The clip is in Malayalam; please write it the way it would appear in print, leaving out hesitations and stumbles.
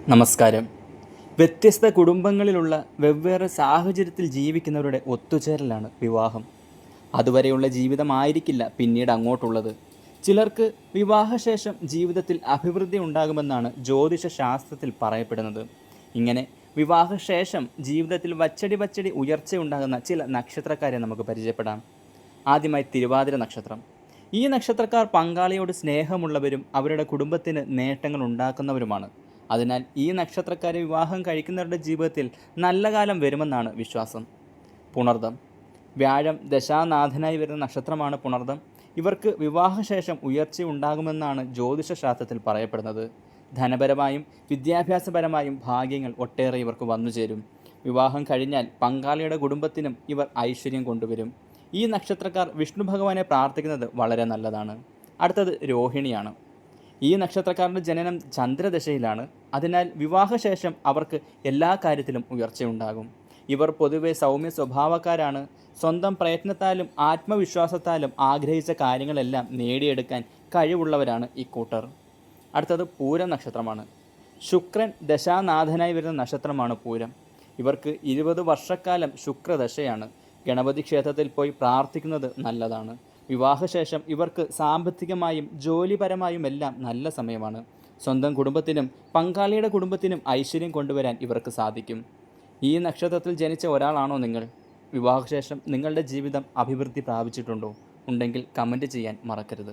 നമസ്കാരം. വ്യത്യസ്ത കുടുംബങ്ങളിലുള്ള വെവ്വേറെ സാഹചര്യത്തിൽ ജീവിക്കുന്നവരുടെ ഒത്തുചേരലാണ് വിവാഹം. അതുവരെയുള്ള ജീവിതമായിരിക്കില്ല പിന്നീട് അങ്ങോട്ടുള്ളത്. ചിലർക്ക് വിവാഹശേഷം ജീവിതത്തിൽ അഭിവൃദ്ധി ഉണ്ടാകുമെന്നാണ് ജ്യോതിഷ ശാസ്ത്രത്തിൽ പറയപ്പെടുന്നത്. ഇങ്ങനെ വിവാഹശേഷം ജീവിതത്തിൽ വച്ചടി ഉയർച്ചയുണ്ടാകുന്ന ചില നക്ഷത്രക്കാരെ നമുക്ക് പരിചയപ്പെടാം. ആദ്യമായി തിരുവാതിര നക്ഷത്രം. ഈ നക്ഷത്രക്കാർ പങ്കാളിയോട് സ്നേഹമുള്ളവരും അവരുടെ കുടുംബത്തിന് നേട്ടങ്ങൾ ഉണ്ടാക്കുന്നവരുമാണ്. അതിനാൽ ഈ നക്ഷത്രക്കാരെ വിവാഹം കഴിക്കുന്നവരുടെ ജീവിതത്തിൽ നല്ല കാലം വരുമെന്നാണ് വിശ്വാസം. പുണർദം. വ്യാഴം ദശാനാഥനായി വരുന്ന നക്ഷത്രമാണ് പുണർദം. ഇവർക്ക് വിവാഹശേഷം ഉയർച്ചയുണ്ടാകുമെന്നാണ് ജ്യോതിഷശാസ്ത്രത്തിൽ പറയപ്പെടുന്നത്. ധനപരമായും വിദ്യാഭ്യാസപരമായും ഭാഗ്യങ്ങൾ ഒട്ടേറെ ഇവർക്ക് വന്നുചേരും. വിവാഹം കഴിഞ്ഞാൽ പങ്കാളിയുടെ കുടുംബത്തിനും ഇവർ ഐശ്വര്യം കൊണ്ടുവരും. ഈ നക്ഷത്രക്കാർ വിഷ്ണു ഭഗവാനെ പ്രാർത്ഥിക്കുന്നത് വളരെ നല്ലതാണ്. അടുത്തത് രോഹിണിയാണ്. ഈ നക്ഷത്രക്കാരുടെ ജനനം ചന്ദ്രദശയിലാണ്. അതിനാൽ വിവാഹശേഷം അവർക്ക് എല്ലാ കാര്യത്തിലും ഉയർച്ചയുണ്ടാകും. ഇവർ പൊതുവെ സൗമ്യ സ്വഭാവക്കാരാണ്. സ്വന്തം പ്രയത്നത്താലും ആത്മവിശ്വാസത്താലും ആഗ്രഹിച്ച കാര്യങ്ങളെല്ലാം നേടിയെടുക്കാൻ കഴിവുള്ളവരാണ് ഇക്കൂട്ടർ. അടുത്തത് പൂരം നക്ഷത്രമാണ്. ശുക്രൻ ദശാനാഥനായി വരുന്ന നക്ഷത്രമാണ് പൂരം. ഇവർക്ക് 20 വർഷക്കാലം ശുക്രദശയാണ്. ഗണപതി ക്ഷേത്രത്തിൽ പോയി പ്രാർത്ഥിക്കുന്നത് നല്ലതാണ്. വിവാഹശേഷം ഇവർക്ക് സാമ്പത്തികമായും ജോലിപരമായുമെല്ലാം നല്ല സമയമാണ്. സ്വന്തം കുടുംബത്തിനും പങ്കാളിയുടെ കുടുംബത്തിനും ഐശ്വര്യം കൊണ്ടുവരാൻ ഇവർക്ക് സാധിക്കും. ഈ നക്ഷത്രത്തിൽ ജനിച്ച ഒരാളാണോ നിങ്ങൾ? വിവാഹശേഷം നിങ്ങളുടെ ജീവിതം അഭിവൃദ്ധി പ്രാപിച്ചിട്ടുണ്ടോ? ഉണ്ടെങ്കിൽ കമൻറ്റ് ചെയ്യാൻ മറക്കരുത്.